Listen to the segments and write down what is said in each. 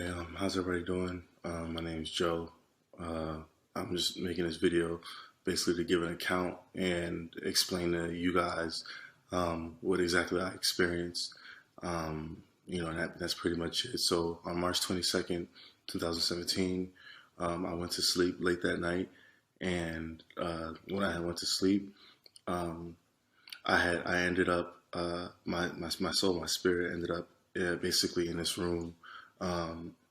Hey, how's everybody doing? My name is Joe. Uh, I'm just making this video basically to give an account and explain to you guys what exactly I experienced. And that's pretty much it. So on March 22nd, 2017, I went to sleep late that night, and when I went to sleep, um, I ended up my soul, my spirit ended up basically in this room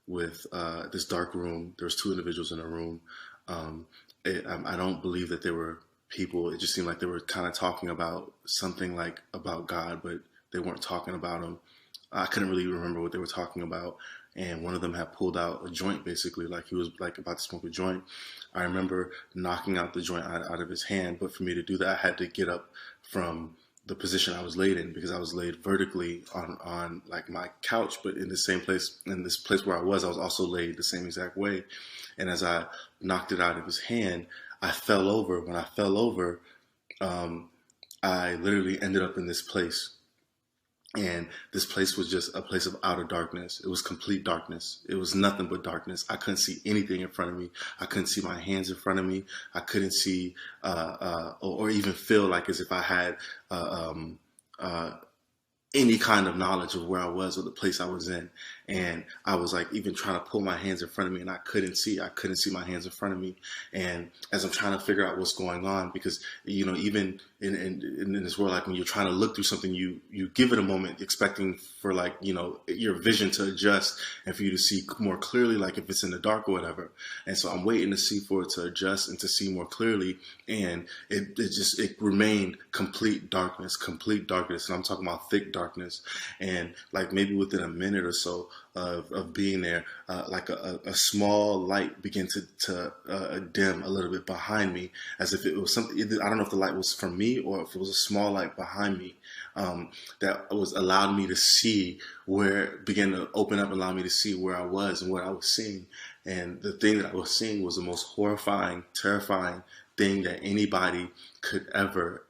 with this dark room. There was two individuals in a room. Um, I don't believe that they were people. It just seemed like they were kind of talking about something like about God, but they weren't talking about him. I couldn't really remember what they were talking about. And one of them had pulled out a joint, basically, like he was like about to smoke a joint. I remember knocking out the joint out of his hand, but for me to do that, I had to get up from the position I was laid in, because I was laid vertically on like my couch, but in the same place, in this place where I was also laid the same exact way. And as I knocked it out of his hand, I fell over. When I fell over, um, I literally ended up in this place. And this place was just a place of outer darkness. It was complete darkness. It was nothing but darkness. I couldn't see anything in front of me. I couldn't see my hands in front of me. I couldn't see or even feel like as if I had uh, um, uh, any kind of knowledge of where I was or the place I was in. And I was like even trying to pull my hands in front of me, and I couldn't see. I couldn't see my hands in front of me. And as I'm trying to figure out what's going on, because even in this world, like when you're trying to look through something, you give it a moment, expecting for like your vision to adjust and for you to see more clearly, like if it's in the dark or whatever. And so I'm waiting to see for it to adjust and to see more clearly, and it remained complete darkness, and I'm talking about thick darkness. And like maybe within a minute or so of being there, like a small light began to dim a little bit behind me, as if it was something. I don't know if the light was from me or if it was a small light behind me, that was allowed me to see where, began to open up and allow me to see where I was and what I was seeing. And the thing that I was seeing was the most horrifying, terrifying thing that anybody could ever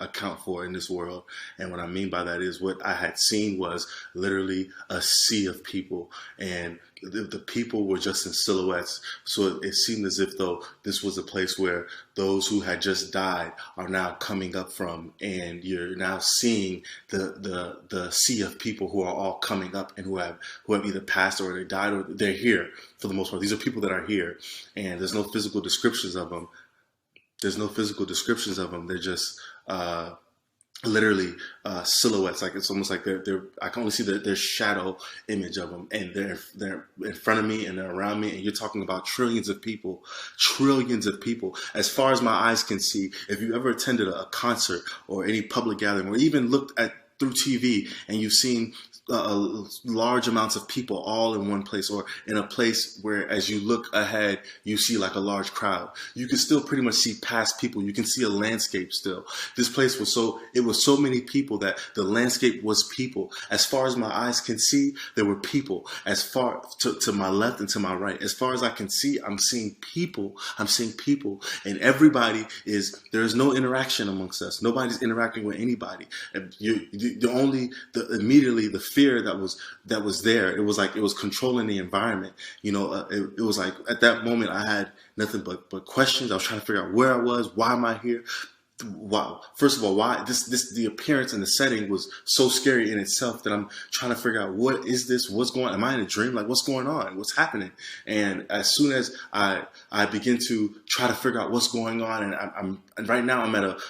account for in this world. And what I mean by that is, what I had seen was literally a sea of people, and the people were just in silhouettes. So it seemed as if though this was a place where those who had just died are now coming up from, and you're now seeing the sea of people who are all coming up, and who have either passed or they died or they're here for the most part. These are people that are here, and there's no physical descriptions of them. They're just literally silhouettes. Like it's almost like they're I can only see their shadow image of them, and they're in front of me and they're around me. And you're talking about trillions of people, as far as my eyes can see. If you ever attended a concert or any public gathering, or even looked at through TV, and you've seen large amounts of people all in one place, or in a place where as you look ahead you see like a large crowd, you can still pretty much see past people. You can see a landscape still. This place was so many people that the landscape was people. As far as my eyes can see, there were people. As far to my left and to my right, as far as I can see, I'm seeing people. And everybody there is no interaction amongst us. Nobody's interacting with anybody. And immediately the fear that was there, it was like it was controlling the environment. It was like at that moment I had nothing but questions. I was trying to figure out where I was. Why am I here? Wow. First of all, why the appearance and the setting was so scary in itself, that I'm trying to figure out, what is this? What's going on? Am I in a dream? Like, what's going on? What's happening? And as soon as I begin to try to figure out what's going on, and right now I'm at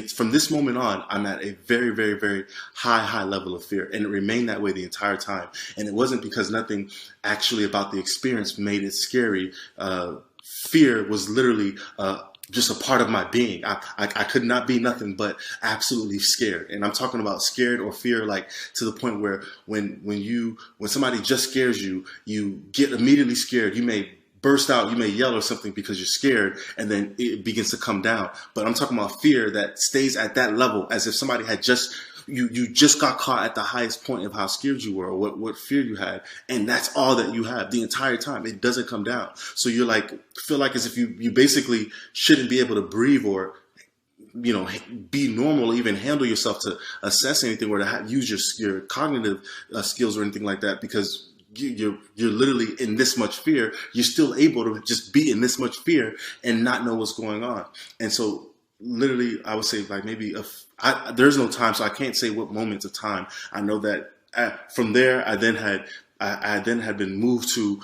from this moment on, I'm at a very, very, very high level of fear, and it remained that way the entire time. And it wasn't because nothing actually about the experience made it scary. Fear was literally just a part of my being. I could not be nothing but absolutely scared. And I'm talking about scared or fear, like to the point where when somebody just scares you, you get immediately scared. You may burst out, you may yell or something because you're scared, and then it begins to come down. But I'm talking about fear that stays at that level, as if somebody had just you just got caught at the highest point of how scared you were, or what fear you had, and that's all that you have the entire time. It doesn't come down. So you're like, feel like as if you basically shouldn't be able to breathe, or be normal, even handle yourself, to assess anything, or to use your cognitive skills or anything like that, because you're literally in this much fear. You're still able to just be in this much fear and not know what's going on. And so literally, I would say like maybe there's no time, so I can't say what moments of time. I know that from there, I then had been moved to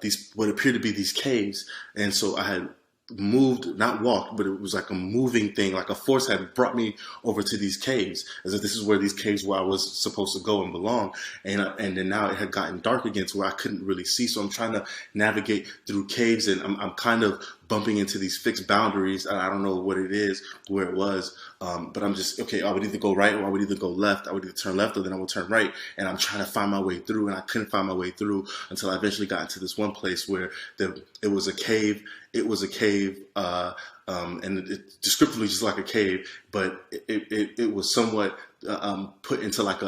these what appeared to be these caves, and so I had moved, not walked, but it was like a moving thing, like a force had brought me over to these caves, as if this is where these caves where I was supposed to go and belong. And then now it had gotten dark again to where I couldn't really see. So I'm trying to navigate through caves, and I'm kind of bumping into these fixed boundaries. I don't know what it is, where it was, but I'm just, okay, I would either go right or I would either go left. I would either turn left or then I would turn right. And I'm trying to find my way through, and I couldn't find my way through until I eventually got into this one place where it was a cave. It was a cave, and it descriptively just like a cave, but it was somewhat put into like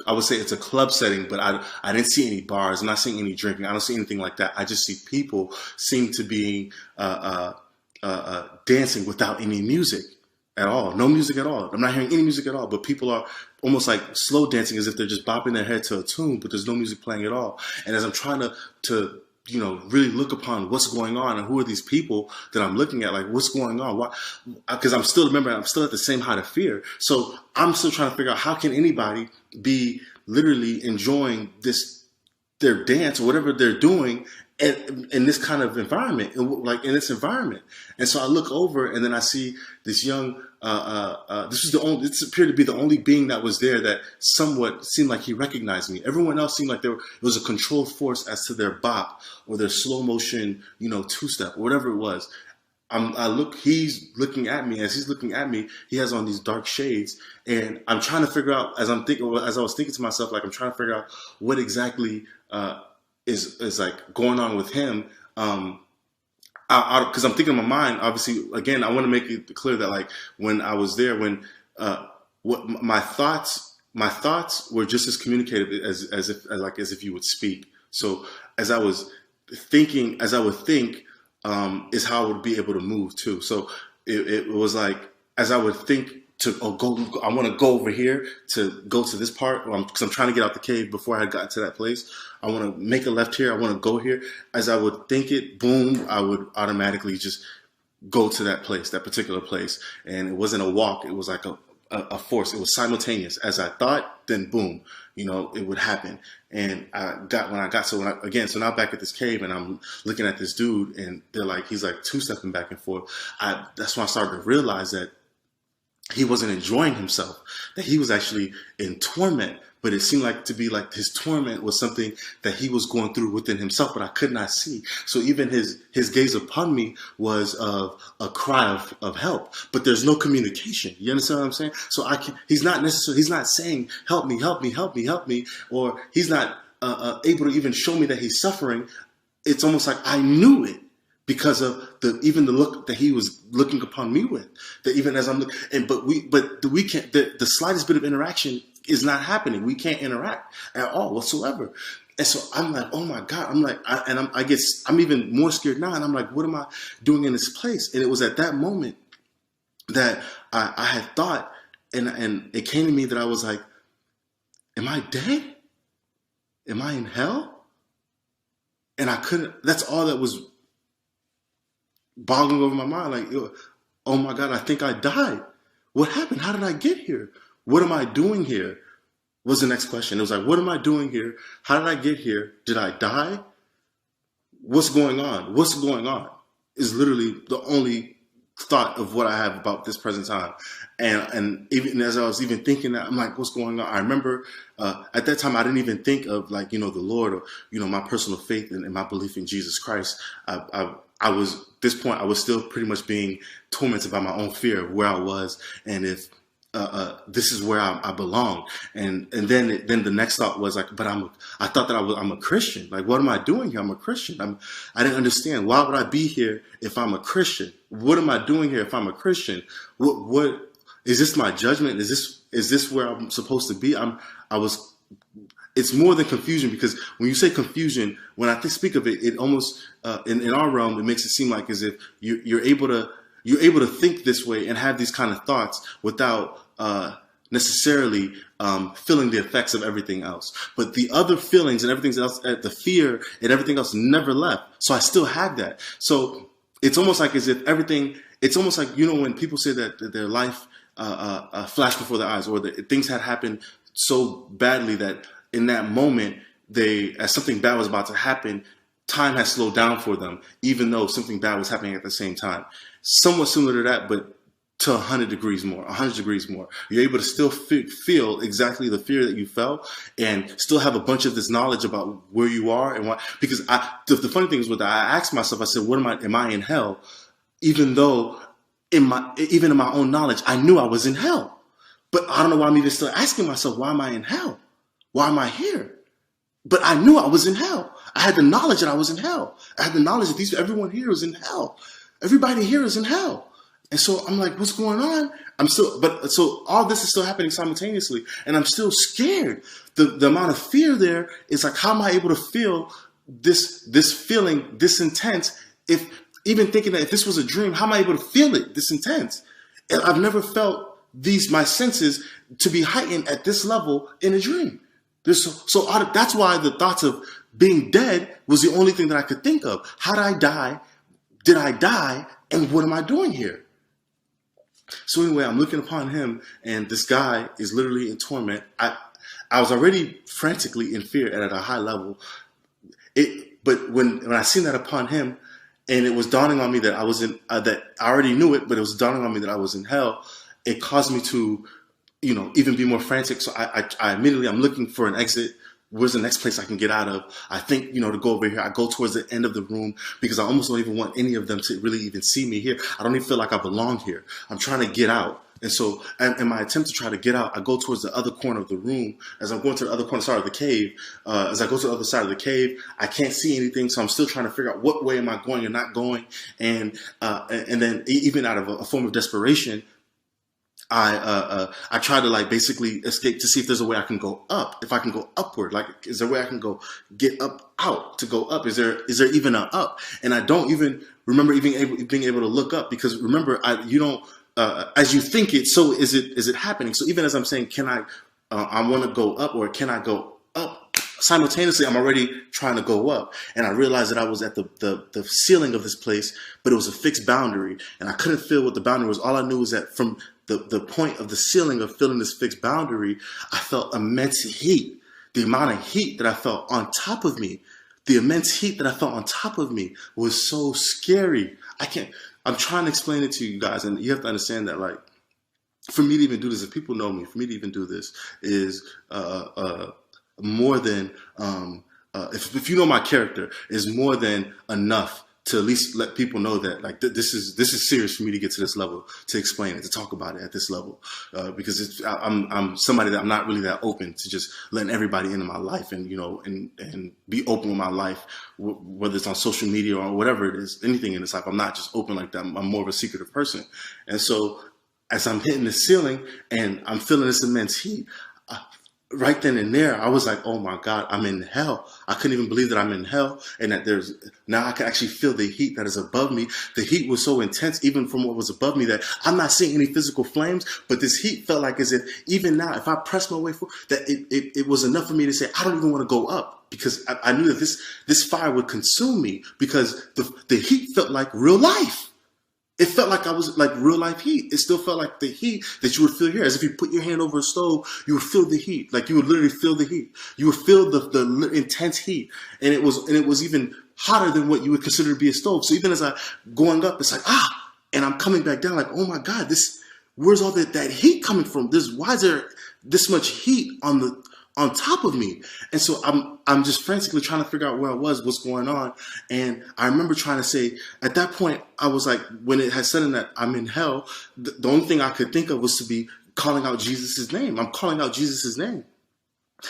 I would say it's a club setting, but I didn't see any bars. I'm not seeing any drinking. I don't see anything like that. I just see people seem to be dancing without any music at all. No music at all. I'm not hearing any music at all, but people are almost like slow dancing as if they're just bopping their head to a tune, but there's no music playing at all. And as I'm trying to really look upon what's going on and who are these people that I'm looking at, like what's going on? Why? Because I'm still at the same height of fear. So I'm still trying to figure out how can anybody be literally enjoying their dance or whatever they're doing in this kind of environment, like in this environment. And so I look over and then I see this young, this appeared to be the only being that was there that somewhat seemed like he recognized me. Everyone else seemed like it was a controlled force as to their bop or their slow motion, two-step or whatever it was. He's looking at me. As he's looking at me, he has on these dark shades, and I'm trying to figure out, as I was thinking to myself, like I'm trying to figure out what exactly is like going on with him. Because I'm thinking in my mind, obviously, again, I want to make it clear that like when I was there, what my thoughts were just as communicative as if you would speak. So as I would think, is how I would be able to move too. So it was like, as I would think I want to go over here to go to this part, because I'm trying to get out the cave before I had gotten to that place. I want to make a left here. I want to go here. As I would think it, boom, I would automatically just go to that place, that particular place. And it wasn't a walk. It was like a force. It was simultaneous. As I thought, then boom, it would happen. And so now back at this cave, and I'm looking at this dude, and he's like two-stepping back and forth. That's when I started to realize that he wasn't enjoying himself, that he was actually in torment. But it seemed like to be like his torment was something that he was going through within himself, but I could not see. So even his gaze upon me was of a cry of help, but there's no communication. You understand what I'm saying? So he's not saying, help me, help me, help me, help me, or he's not able to even show me that he's suffering. It's almost like I knew it, because of the look that he was looking upon me with. That even as I'm looking, but we can't. The slightest bit of interaction is not happening. We can't interact at all whatsoever. And so I'm like, oh my God. I'm like, I'm even more scared now. And I'm like, what am I doing in this place? And it was at that moment that I had thought, and it came to me that I was like, am I dead? Am I in hell? And I couldn't. That's all that was boggling over my mind, like, oh my God, I think I died. What happened? How did I get here? What am I doing here? Was the next question. It was like, what am I doing here? How did I get here? Did I die? What's going on? What's going on? Is literally the only thought of what I have about this present time. And even as I was even thinking that, I'm like, what's going on? I remember at that time, I didn't even think of the Lord, or, my personal faith and my belief in Jesus Christ. I was, at this point, I was still pretty much being tormented by my own fear of where I was, and if this is where I belong. And then the next thought was like, but I thought that I'm a Christian. Like, what am I doing here? I'm a Christian. I didn't understand. Why would I be here if I'm a Christian? What am I doing here if I'm a Christian? What is this my judgment? Is this where I'm supposed to be? It's more than confusion, because when you say confusion, when I speak of it, it almost in our realm, it makes it seem like as if you're able to think this way and have these kind of thoughts without necessarily feeling the effects of everything else. But the other feelings and everything else, the fear and everything else never left. So I still had that. So it's almost like as if everything, it's almost like, you know, when people say that their life flashed before their eyes, or that things had happened so badly that in that moment, as something bad was about to happen, time has slowed down for them, even though something bad was happening at the same time. Somewhat similar to that, but to 100 degrees more, 100 degrees more. You're able to still feel exactly the fear that you felt, and still have a bunch of this knowledge about where you are and what. Because the funny thing is, I asked myself, I said, am I in hell? Even though even in my own knowledge, I knew I was in hell. But I don't know why I'm even still asking myself, why am I in hell? Why am I here? But I knew I was in hell. I had the knowledge that I was in hell. I had the knowledge that everyone here is in hell. Everybody here is in hell. And so I'm like, what's going on? So all this is still happening simultaneously, and I'm still scared. The amount of fear there is like, how am I able to feel this feeling this intense? Even thinking that if this was a dream, how am I able to feel it this intense? And I've never felt my senses to be heightened at this level in a dream. That's why the thoughts of being dead was the only thing that I could think of. How did I die? Did I die? And what am I doing here? So anyway, I'm looking upon him, and this guy is literally in torment. I was already frantically in fear and at a high level. But when I seen that upon him, and it was dawning on me that I was that I already knew it, but it was dawning on me that I was in hell. It caused me to, you know, even be more frantic. So I immediately, I'm looking for an exit. Where's the next place I can get out of? I think, you know, to go over here. I go towards the end of the room because I almost don't even want any of them to really even see me here. I don't even feel like I belong here. I'm trying to get out. And so in my attempt to try to get out, I go towards the other corner of the room. As I'm going to the other corner, of the cave, as I go to the other side of the cave, I can't see anything. So I'm still trying to figure out what way am I going and not going. And then even out of a form of desperation, I try to like basically escape to see if there's a way I can go up. If I can go upward, like, is there a way I can get up out to go up? Is there even an up? And I don't even remember being able to look up, because remember, you don't, as you think it, so is it happening. So even as I'm saying, I want to go up, or can I go up? Simultaneously, I'm already trying to go up, and I realized that I was at the ceiling of this place, but it was a fixed boundary, and I couldn't feel what the boundary was. All I knew was that from the point of the ceiling of feeling this fixed boundary, I felt immense heat. The amount of heat that I felt on top of me, the immense heat that I felt on top of me was so scary. I'm trying to explain it to you guys, and you have to understand that, like, for me to even do this, if people know me, for me to even do this is more than, if you know my character, is more than enough to at least let people know that, like, this is serious for me to get to this level, to explain it, to talk about it at this level, because I'm somebody that I'm not really that open to just letting everybody into my life, and, you know, and be open with my life, whether it's on social media or whatever it is, anything in this life. I'm not just open like that. I'm more of a secretive person. And so as I'm hitting the ceiling and I'm feeling this immense heat, right then and there, I was like, oh my God, I'm in hell. I couldn't even believe that I'm in hell, and that now I can actually feel the heat that is above me. The heat was so intense, even from what was above me, that I'm not seeing any physical flames, but this heat felt like as if even now, if I press my way forward, that it was enough for me to say, I don't even want to go up, because I knew that this fire would consume me, because the heat felt like real life. It felt like I was like real life heat. It still felt like the heat that you would feel here. As if you put your hand over a stove, you would feel the heat. Like, you would literally feel the heat. You would feel the intense heat. And it was even hotter than what you would consider to be a stove. So even as I'm going up, it's like, and I'm coming back down, like, oh my God, where's all that heat coming from? Why is there this much heat on top of me? And so I'm just frantically trying to figure out where I was, what's going on. And I remember trying to say, at that point, I was like, when it had said that I'm in hell, the only thing I could think of was to be calling out Jesus' name. I'm calling out Jesus' name,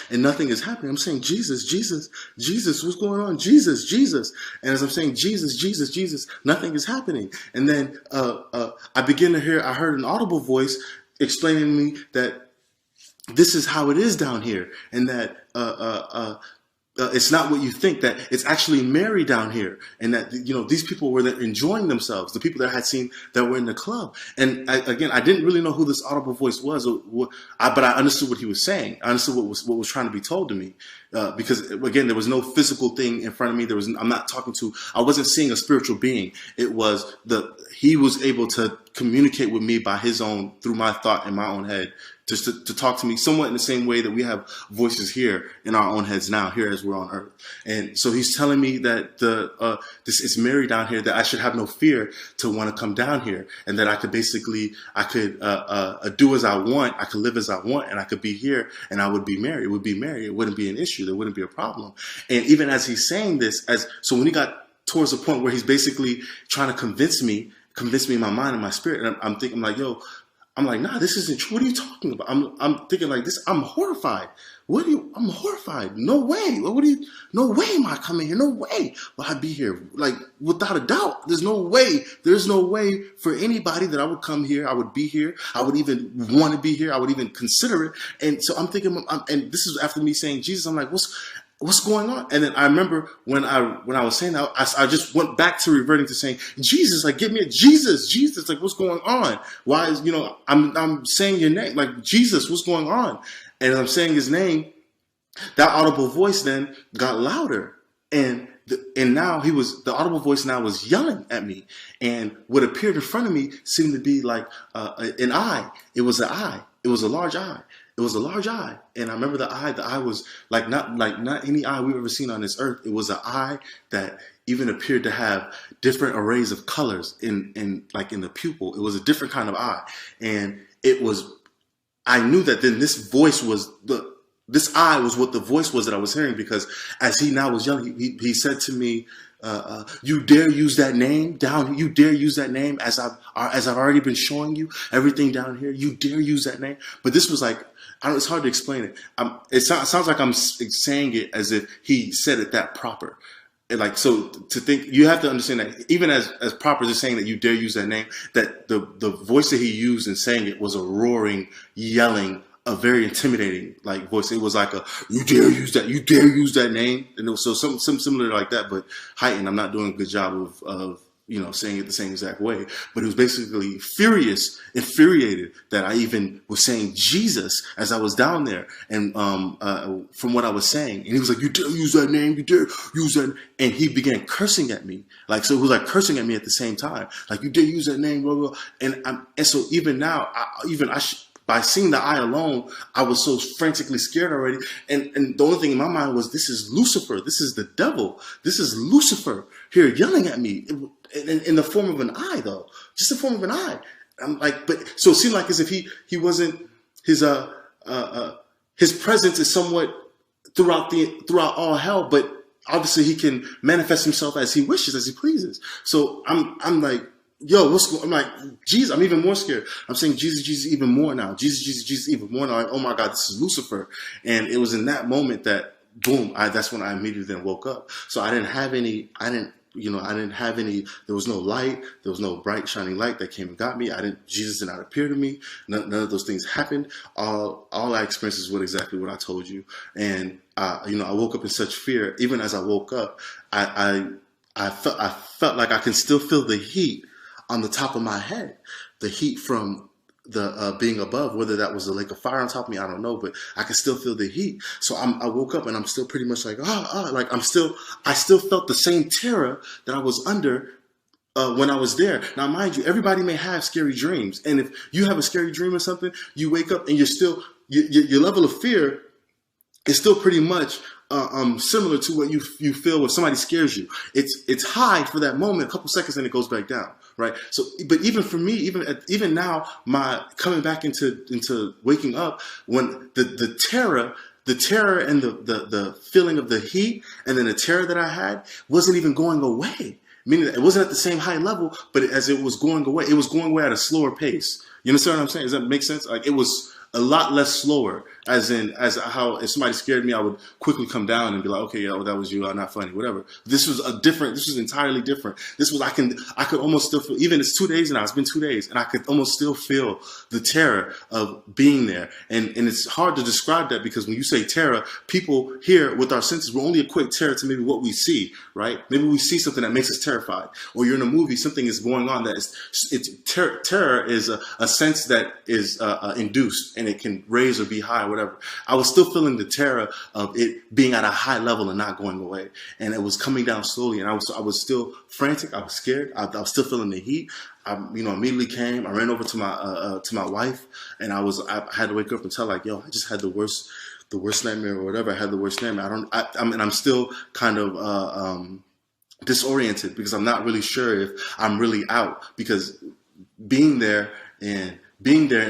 and nothing is happening. I'm saying, Jesus, Jesus, Jesus, what's going on? Jesus, Jesus. And as I'm saying, Jesus, Jesus, Jesus, nothing is happening. And then I heard an audible voice explaining to me that this is how it is down here, and that it's not what you think, that it's actually Mary down here, and that, you know, these people were enjoying themselves, the people that I had seen that were in the club. And again, I didn't really know who this audible voice was, but I understood what he was saying. I understood what was trying to be told to me, because again, there was no physical thing in front of me. I wasn't seeing a spiritual being. It was he was able to communicate with me through my thought in my own head, just to talk to me somewhat in the same way that we have voices here in our own heads now, here as we're on earth. And so he's telling me that this is Mary down here, that I should have no fear to want to come down here, and that I could do as I want, I could live as I want, and I could be here, and I would be Mary. It would be Mary. It wouldn't be an issue. There wouldn't be a problem. And even as he's saying this, so when he got towards the point where he's basically trying to convince me in my mind and my spirit, and I'm thinking like, yo, I'm like, nah, this isn't true. What are you talking about? I'm thinking like this. I'm horrified. I'm horrified. No way. No way am I coming here. No way will I be here. Like, without a doubt, there's no way. There's no way for anybody that I would come here. I would be here. I would even want to be here. I would even consider it. And so I'm thinking, and this is after me saying Jesus, I'm like, what's going on? And then I remember when I was saying that, I just went back to reverting to saying, Jesus, like, give me a Jesus, like, what's going on? Why is, I'm saying your name, like, Jesus, what's going on? And I'm saying his name, that audible voice then got louder. And now the audible voice now was yelling at me. And what appeared in front of me seemed to be like an eye. It was an eye. It was a large eye. It was a large eye. And I remember the eye was not any eye we've ever seen on this earth. It was an eye that even appeared to have different arrays of colors in the pupil. It was a different kind of eye. And I knew that then this eye was what the voice was that I was hearing, because as he now was yelling, he said to me, you dare use that name down? You dare use that name as I've already been showing you everything down here? You dare use that name? But this was like, it's hard to explain it. It sounds like I'm saying it as if he said it that proper. Like, so to think, you have to understand that even as proper as saying that you dare use that name, that the voice that he used in saying it was a roaring, yelling, a very intimidating like voice. It was like you dare use that name. And it was so some similar like that, but heightened. I'm not doing a good job of saying it the same exact way, but it was basically infuriated that I even was saying Jesus as I was down there, and from what I was saying, and he was like, you dare use that name, you dare use that, and he began cursing at me, like, so it was like cursing at me at the same time, like, you dare use that name, blah, blah. And so even now, by seeing the eye alone, I was so frantically scared already. And the only thing in my mind was, this is Lucifer. This is the devil. This is Lucifer here yelling at me in the form of an eye, though. Just the form of an eye. I'm like, so it seemed like as if he wasn't, his presence is somewhat throughout all hell, but obviously he can manifest himself as he wishes, as he pleases. So I'm like, yo, I'm like, Jesus, I'm even more scared. I'm saying Jesus even more now. Jesus even more now. Like, oh my God, this is Lucifer. And it was in that moment that, boom, that's when I immediately then woke up. So I didn't have any, there was no light. There was no bright shining light that came and got me. Jesus did not appear to me. None of those things happened. All I experienced is exactly what I told you. And, I woke up in such fear. Even as I woke up, I felt like I can still feel the heat on the top of my head, the heat from the being above, whether that was the lake of fire on top of me, I don't know, but I could still feel the heat. So I woke up and I'm still pretty much like, like I still felt the same terror that I was under when I was there. Now, mind you, everybody may have scary dreams. And if you have a scary dream or something, you wake up and you're still, your level of fear is still pretty much similar to what you feel when somebody scares you. It's high for that moment, a couple seconds, and it goes back down, right? So, but even for me, even now, my coming back into waking up, when the terror and the feeling of the heat, and then the terror that I had wasn't even going away. Meaning that it wasn't at the same high level, but as it was going away at a slower pace. You understand what I'm saying? Does that make sense? Like, it was a lot less slower, as how if somebody scared me, I would quickly come down and be like, okay, yeah, well, that was you, not funny, whatever. This was entirely different. This was, I could almost still feel, even it's 2 days now, it's been 2 days, and I could almost still feel the terror of being there. And it's hard to describe that, because when you say terror, people here with our senses, we're only equate terror to maybe what we see, right? Maybe we see something that makes us terrified, or you're in a movie, something is going on that terror is a sense that is induced, and it can raise or be high, whatever. I was still feeling the terror of it being at a high level and not going away, and it was coming down slowly, and I was still frantic. I was scared. I was still feeling the heat. I immediately came. I ran over to my wife, and I had to wake up and tell her, like, yo, I just had the worst nightmare or whatever. I had the worst nightmare. I'm still kind of disoriented, because I'm not really sure if I'm really out, because being there and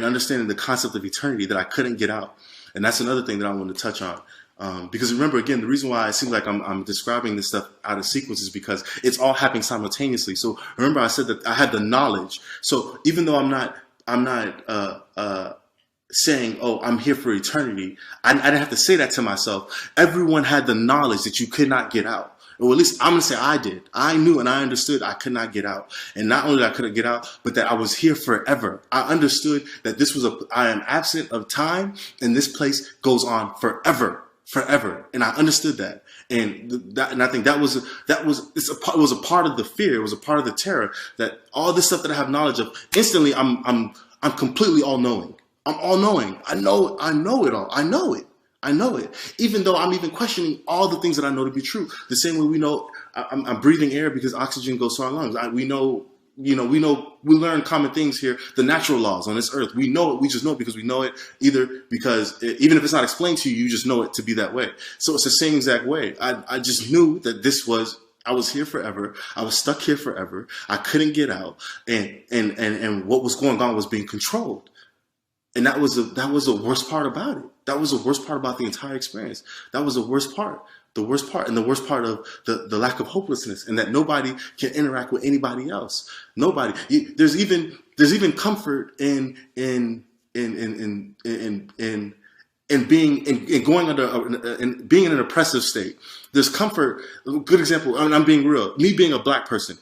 understanding the concept of eternity, that I couldn't get out. And that's another thing that I wanted to touch on. Because remember, again, the reason why it seems like I'm describing this stuff out of sequence is because it's all happening simultaneously. So remember, I said that I had the knowledge. So even though I'm not saying, oh, I'm here for eternity, I didn't have to say that to myself. Everyone had the knowledge that you could not get out. Or at least I'm going to say I did. I knew and I understood I could not get out. And not only that I couldn't get out, but that I was here forever. I understood that I am absent of time, and this place goes on forever. And I understood that. And I think it was a part of the fear. It was a part of the terror, that all this stuff that I have knowledge of, instantly I'm completely all knowing. I'm all knowing. I know it all. I know it. Even though I'm even questioning all the things that I know to be true. The same way we know I'm breathing air because oxygen goes to our lungs. We learn common things here, the natural laws on this earth. We know it. We just know it because we know it, either because even if it's not explained to you, you just know it to be that way. So it's the same exact way. I just knew that I was here forever. I was stuck here forever. I couldn't get out. And what was going on was being controlled. And that was the worst part about it. That was the worst part about the entire experience. That was the worst part. The worst part, and the worst part of the lack of hopelessness, and that nobody can interact with anybody else. Nobody. There's even comfort in being in an oppressive state. There's comfort. Good example. I'm being real. Me being a black person,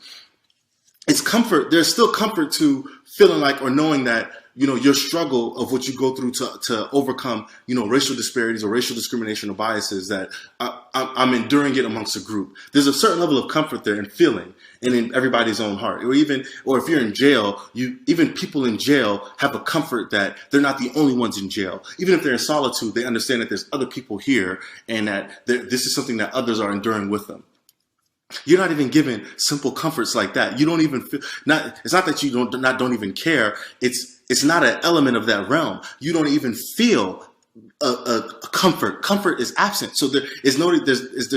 it's comfort. There's still comfort to feeling like, or knowing that, your struggle of what you go through to overcome, racial disparities or racial discrimination or biases, that I'm enduring it amongst a group. There's a certain level of comfort there, and feeling, and in everybody's own heart. Or if you're in jail, even people in jail have a comfort that they're not the only ones in jail. Even if they're in solitude, they understand that there's other people here, and that this is something that others are enduring with them. You're not even given simple comforts like that. You don't even feel, it's not that you don't even care. It's not an element of that realm. You don't even feel a comfort. Comfort is absent. So there's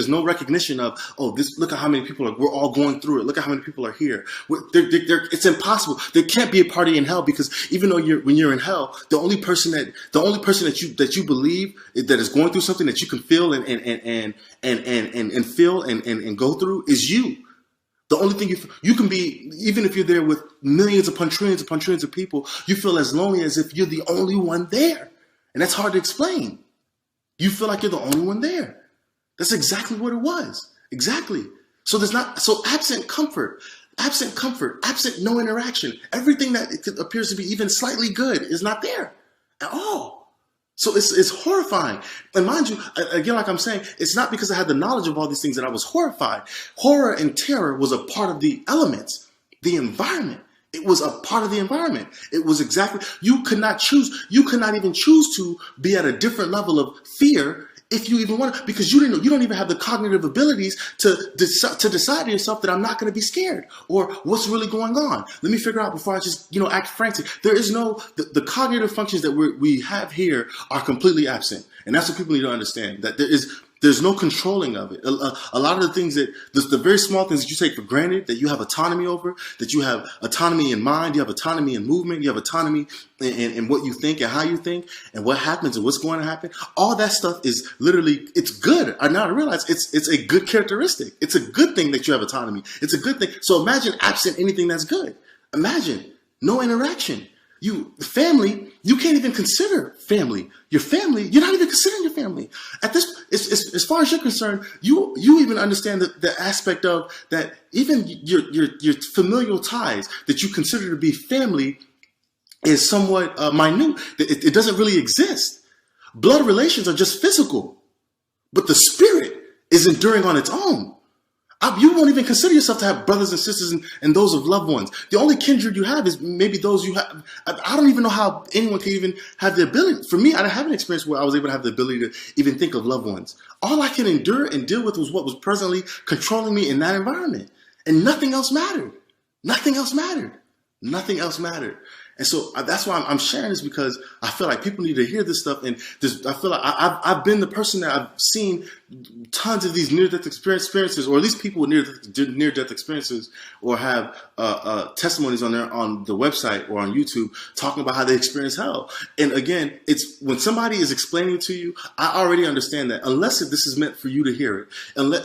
no recognition of, look at how many people we're all going through it. Look at how many people are here. It's impossible. There can't be a party in hell, because even though when you're in hell, the only person that you believe that is going through something that you can feel and feel and go through is you. The only thing you can be, even if you're there with millions upon trillions of people, you feel as lonely as if you're the only one there. And that's hard to explain. You feel like you're the only one there. That's exactly what it was. Exactly. So absent comfort, absent no interaction. Everything that appears to be even slightly good is not there at all. So it's horrifying. And mind you, again, like I'm saying, it's not because I had the knowledge of all these things that I was horrified. Horror and terror was a part of the elements, the environment. It was a part of the environment. It was exactly, you could not even choose to be at a different level of fear if you even want to, because you don't even have the cognitive abilities to decide to yourself that I'm not going to be scared, or what's really going on. Let me figure out before I just, act frantic. There is the cognitive functions that we have here are completely absent. And that's what people need to understand, that there's no controlling of it. A lot of the things the very small things that you take for granted, that you have autonomy over, that you have autonomy in mind, you have autonomy in movement, you have autonomy in what you think and how you think and what happens and what's going to happen. All that stuff is literally, it's good. I realize it's a good characteristic. It's a good thing that you have autonomy. It's a good thing. So imagine absent anything that's good. Imagine no interaction. Family, you can't even consider family. Your family, you're not even considering your family. At this, as far as you're concerned, you even understand the aspect of that even your familial ties that you consider to be family is somewhat minute. It doesn't really exist. Blood relations are just physical, but the spirit is enduring on its own. You won't even consider yourself to have brothers and sisters and those of loved ones. The only kindred you have is maybe those you have. I don't even know how anyone can even have the ability. For me, I didn't have an experience where I was able to have the ability to even think of loved ones. All I could endure and deal with was what was presently controlling me in that environment. And nothing else mattered. Nothing else mattered. Nothing else mattered. And so that's why I'm sharing this, because I feel like people need to hear this stuff. And I feel like I've been the person that I've seen tons of these near-death experiences, or at least people with near-death experiences, or have testimonies on the website or on YouTube talking about how they experience hell. And again, it's when somebody is explaining it to you, I already understand that, unless this is meant for you to hear it.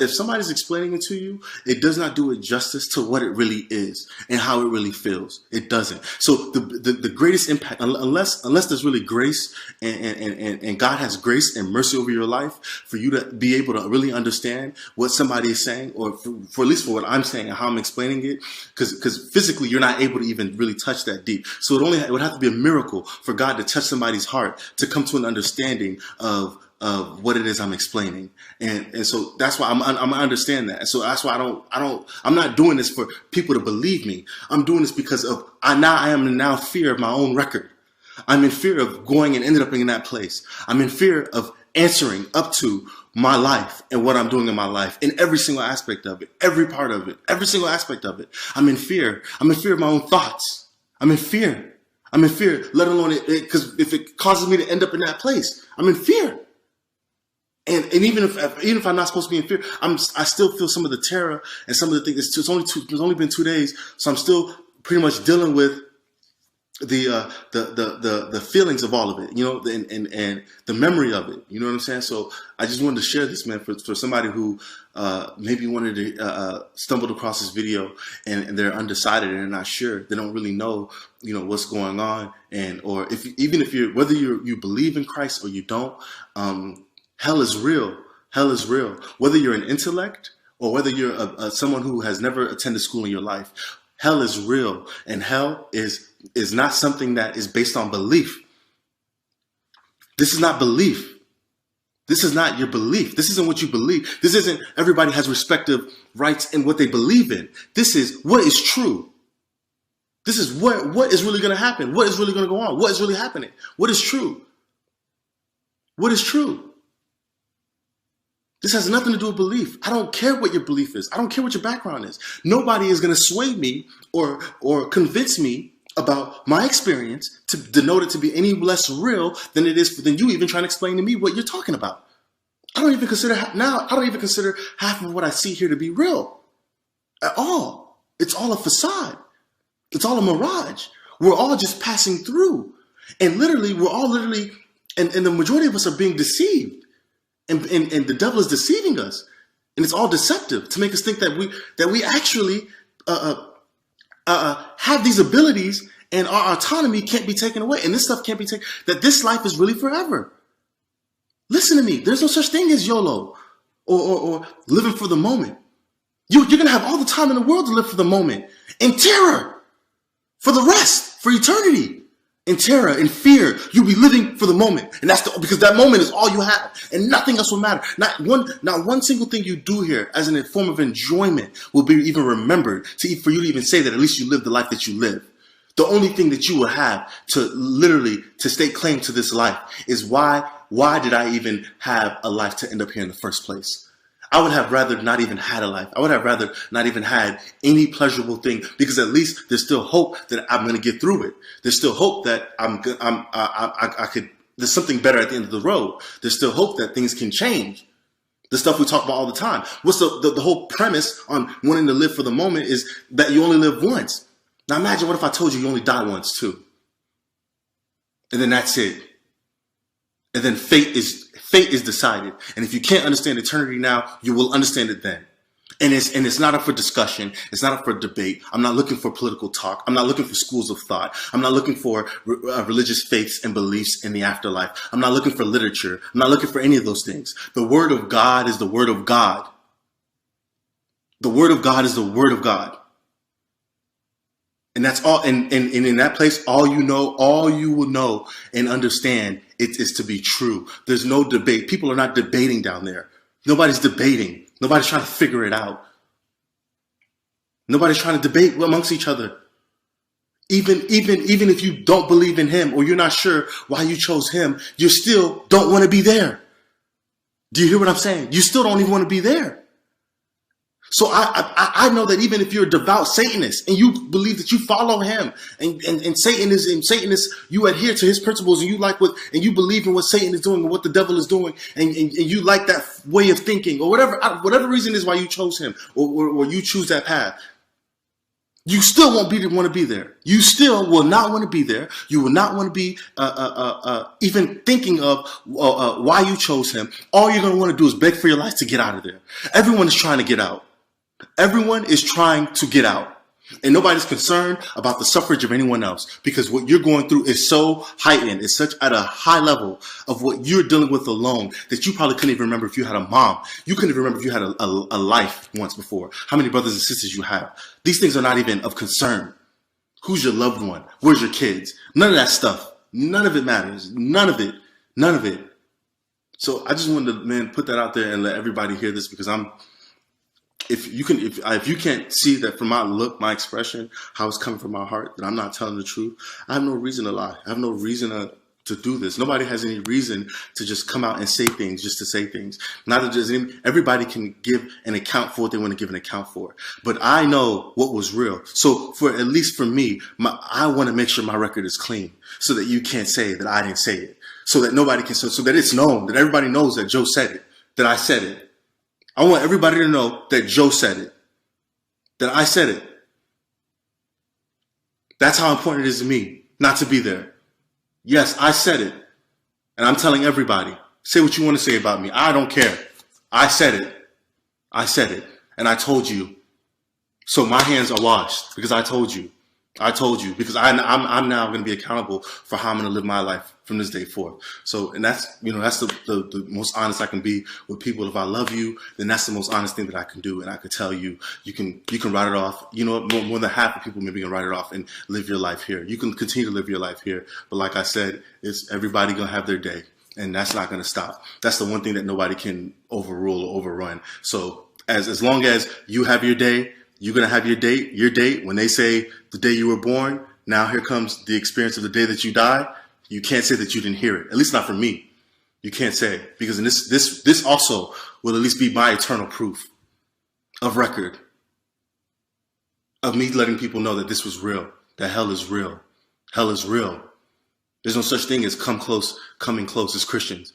If somebody's explaining it to you, it does not do it justice to what it really is and how it really feels. It doesn't. So the greatest impact, unless there's really grace and God has grace and mercy over your life for you to be able to really understand what somebody is saying, or for at least for what I'm saying and how I'm explaining it, because physically you're not able to even really touch that deep. So it would have to be a miracle for God to touch somebody's heart to come to an understanding of what it is I'm explaining. And so that's why I understand that. And so that's why I'm not doing this for people to believe me. I'm doing this because I am in fear of my own record. I'm in fear of going and ended up in that place. I'm in fear of answering up to my life and what I'm doing in my life, in every single aspect of it, every part of it, every single aspect of it. I'm in fear. I'm in fear of my own thoughts. I'm in fear. I'm in fear, let alone because if it causes me to end up in that place, I'm in fear. And even if I'm not supposed to be in fear, I still feel some of the terror and some of the things. It's only been 2 days, so I'm still pretty much dealing with the feelings of all of it, and the memory of it. You know what I'm saying? So I just wanted to share this, man, for somebody who maybe wanted to stumbled across this video and they're undecided and they're not sure. They don't really know, what's going on, or whether you believe in Christ or you don't. Hell is real. Hell is real. Whether you're an intellect or whether you're someone who has never attended school in your life, hell is real, and hell is not something that is based on belief. This is not belief. This is not your belief. This isn't what you believe. This isn't everybody has respective rights in what they believe in. This is what is true. This is what is really going to happen. What is really going to go on? What is really happening? What is true? What is true? This has nothing to do with belief. I don't care what your belief is. I don't care what your background is. Nobody is going to sway me or convince me about my experience to denote it to be any less real than you even trying to explain to me what you're talking about. I don't even consider half of what I see here to be real at all. It's all a facade. It's all a mirage. We're all just passing through, and we're all literally, and the majority of us are being deceived. And the devil is deceiving us, and it's all deceptive to make us think that we actually have these abilities, and our autonomy can't be taken away, and this stuff can't be taken. That this life is really forever. Listen to me. There's no such thing as YOLO or living for the moment. You're gonna have all the time in the world to live for the moment, in terror, for the rest, for eternity. In terror, in fear, you'll be living for the moment, and because that moment is all you have, and nothing else will matter. Not one single thing you do here, as a form of enjoyment, will be even remembered for you to even say that at least you lived the life that you live. The only thing that you will have to stake claim to this life is why did I even have a life to end up here in the first place? I would have rather not even had a life. I would have rather not even had any pleasurable thing, because at least there's still hope that I'm going to get through it. There's still hope that there's something better at the end of the road. There's still hope that things can change. The stuff we talk about all the time. What's the whole premise on wanting to live for the moment is that you only live once. Now imagine, what if I told you only die once too? And then that's it. And then fate is decided. And if you can't understand eternity now, you will understand it then. And it's not up for discussion. It's not up for debate. I'm not looking for political talk. I'm not looking for schools of thought. I'm not looking for religious faiths and beliefs in the afterlife. I'm not looking for literature. I'm not looking for any of those things. The word of God is the word of God. The word of God is the word of God. And that's all. And in that place, all you will know and understand it is to be true. There's no debate. People are not debating down there. Nobody's debating. Nobody's trying to figure it out. Nobody's trying to debate amongst each other. Even if you don't believe in him or you're not sure why you chose him, you still don't want to be there. Do you hear what I'm saying? You still don't even want to be there. So I know that even if you're a devout Satanist and you believe that you follow him and Satan is you adhere to his principles and you believe in what Satan is doing and what the devil is doing and you like that way of thinking or whatever reason is why you chose him or you choose that path, you still won't want to be there. You still will not want to be there. You will not want to be even thinking of why you chose him. All you're going to want to do is beg for your life to get out of there. Everyone is trying to get out. Everyone is trying to get out. And nobody's concerned about the suffrage of anyone else because what you're going through is so heightened. It's such at a high level of what you're dealing with alone that you probably couldn't even remember if you had a mom. You couldn't even remember if you had a life once before. How many brothers and sisters you have. These things are not even of concern. Who's your loved one? Where's your kids? None of that stuff. None of it matters. None of it. None of it. So I just wanted to, put that out there and let everybody hear this because if you can't see that from my look, my expression, how it's coming from my heart, that I'm not telling the truth, I have no reason to lie. I have no reason to do this. Nobody has any reason to just come out and say things just to say things. Neither does everybody can give an account for what they want to give an account for. But I know what was real. So at least for me, I want to make sure my record is clean so that you can't say that I didn't say it. So that nobody can, so that it's known, that everybody knows that Joe said it, that I said it. I want everybody to know that Joe said it, that I said it. That's how important it is to me not to be there. Yes, I said it. And I'm telling everybody, say what you want to say about me. I don't care. I said it. I said it. And I told you. So my hands are washed because I told you. I told you because I'm now going to be accountable for how I'm going to live my life from this day forth. So, and that's, that's the most honest I can be with people. If I love you, then that's the most honest thing that I can do. And I could tell you, you can write it off. More than half of people maybe can write it off and live your life here. You can continue to live your life here. But like I said, it's everybody going to have their day and that's not going to stop. That's the one thing that nobody can overrule or overrun. So as long as you have your day, you're going to have your date. When they say the day you were born, now here comes the experience of the day that you die. You can't say that you didn't hear it. At least not for me. You can't say, because this also will at least be my eternal proof of record of me letting people know that this was real, that hell is real. Hell is real. There's no such thing as coming close as Christians.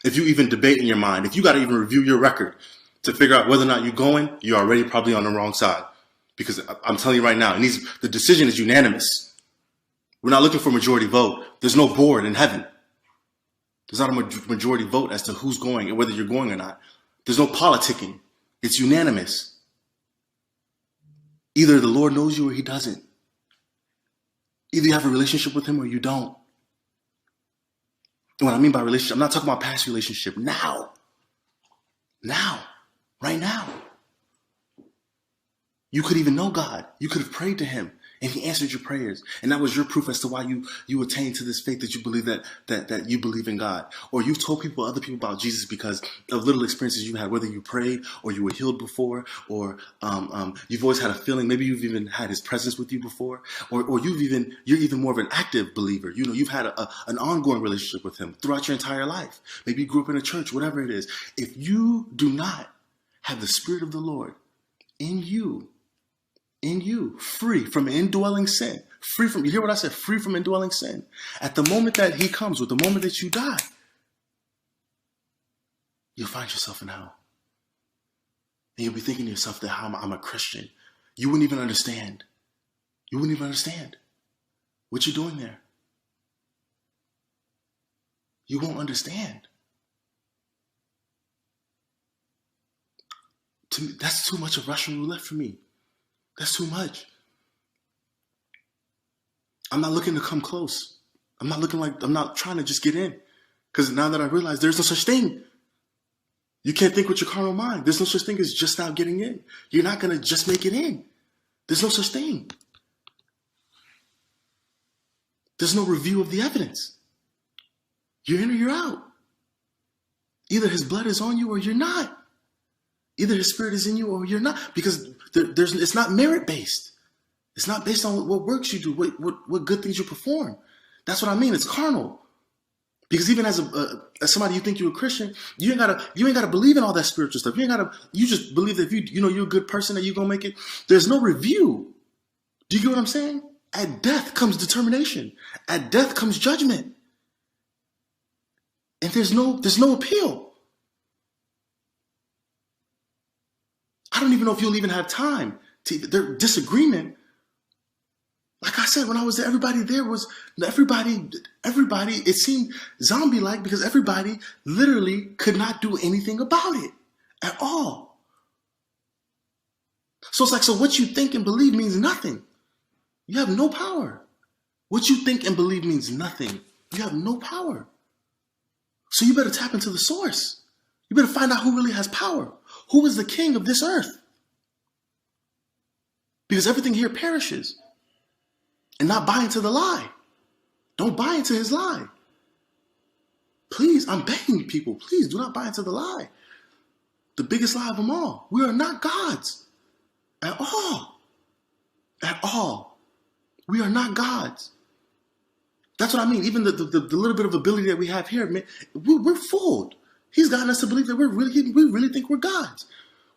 If you even debate in your mind, if you got to even review your record to figure out whether or not you're going, you're already probably on the wrong side. Because I'm telling you right now, the decision is unanimous. We're not looking for majority vote. There's no board in heaven. There's not a majority vote as to who's going and whether you're going or not. There's no politicking. It's unanimous. Either the Lord knows you or he doesn't. Either you have a relationship with him or you don't. And what I mean by relationship, I'm not talking about past relationship. Now. Right now. You could even know God. You could have prayed to him and he answered your prayers. And that was your proof as to why you attained to this faith that you believe that you believe in God. Or you've told other people about Jesus because of little experiences you had, whether you prayed or you were healed before, or you've always had a feeling, maybe you've even had his presence with you before, or you're even more of an active believer. You've had an ongoing relationship with him throughout your entire life. Maybe you grew up in a church, whatever it is. If you do not have the Spirit of the Lord in you, free from indwelling sin, you hear what I said, free from indwelling sin. At the moment that he comes, with the moment that you die, you'll find yourself in hell. And you'll be thinking to yourself that I'm a Christian. You wouldn't even understand. You wouldn't even understand what you're doing there. You won't understand. To me, that's too much of Russian roulette for me. That's too much. I'm not looking to come close. I'm not trying to just get in. Because now that I realize there's no such thing. You can't think with your carnal mind. There's no such thing as just now getting in. You're not going to just make it in. There's no such thing. There's no review of the evidence. You're in or you're out. Either his blood is on you or you're not. Either his spirit is in you or you're not. Because it's not merit-based. It's not based on what works you do, what good things you perform. That's what I mean. It's carnal. Because even as somebody you think you're a Christian, you ain't gotta believe in all that spiritual stuff. You just believe that if you're a good person that you're gonna make it. There's no review. Do you get what I'm saying? At death comes determination. At death comes judgment. And there's no appeal. I don't even know if you'll even have time to their disagreement. Like I said, when I was there, everybody, it seemed zombie-like because everybody literally could not do anything about it at all. So it's like, so what you think and believe means nothing. You have no power. What you think and believe means nothing. You have no power. So you better tap into the source. You better find out who really has power. Who is the king of this earth? Because everything here perishes. And not buy into the lie. Don't buy into his lie. Please, I'm begging people, please do not buy into the lie. The biggest lie of them all. We are not gods. At all. At all. We are not gods. That's what I mean. Even the little bit of ability that we have here, man, we're fooled. He's gotten us to believe that we really think we're gods.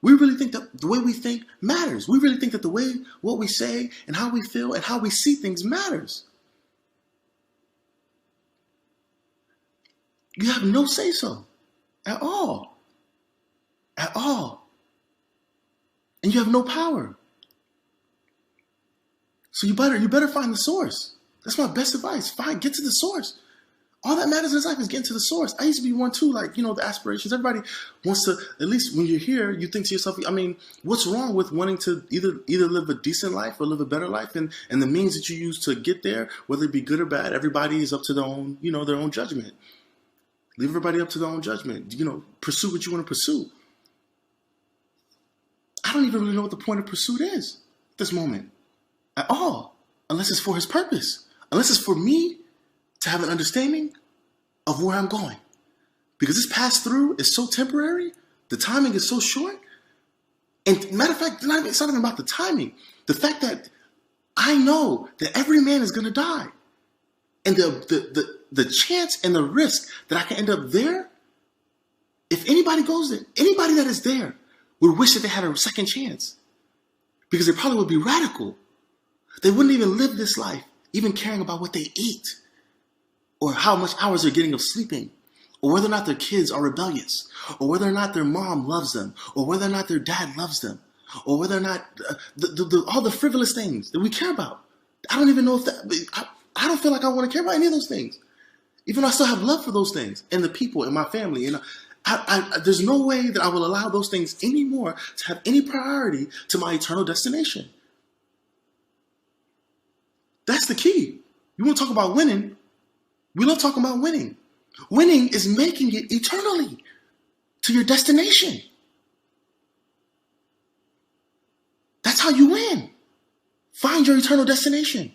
We really think that the way we think matters. We really think that the way what we say and how we feel and how we see things matters. You have no say-so at all. At all. And you have no power. So you better find the source. That's my best advice. Get to the source. All that matters in this life is getting to the source. I used to be one too, like, the aspirations. Everybody wants to, at least when you're here, you think to yourself, I mean, what's wrong with wanting to either live a decent life or live a better life? And the means that you use to get there, whether it be good or bad, everybody is up to their own, their own judgment. Leave everybody up to their own judgment. Pursue what you want to pursue. I don't even really know what the point of pursuit is at this moment at all, unless it's for his purpose, unless it's for me to have an understanding of where I'm going. Because this pass through is so temporary, the timing is so short. And matter of fact, it's not even about the timing. The fact that I know that every man is gonna die. And the chance and the risk that I can end up there, if anybody goes there, anybody that is there would wish that they had a second chance. Because they probably would be radical. They wouldn't even live this life, even caring about what they eat, or how much hours they're getting of sleeping, or whether or not their kids are rebellious, or whether or not their mom loves them, or whether or not their dad loves them, or whether or not all the frivolous things that we care about. I don't even know if that, I don't feel like I want to care about any of those things. Even though I still have love for those things and the people in my family. And there's no way that I will allow those things anymore to have any priority to my eternal destination. That's the key. You want to talk about winning? We love talking about winning. Winning is making it eternally to your destination. That's how you win. Find your eternal destination.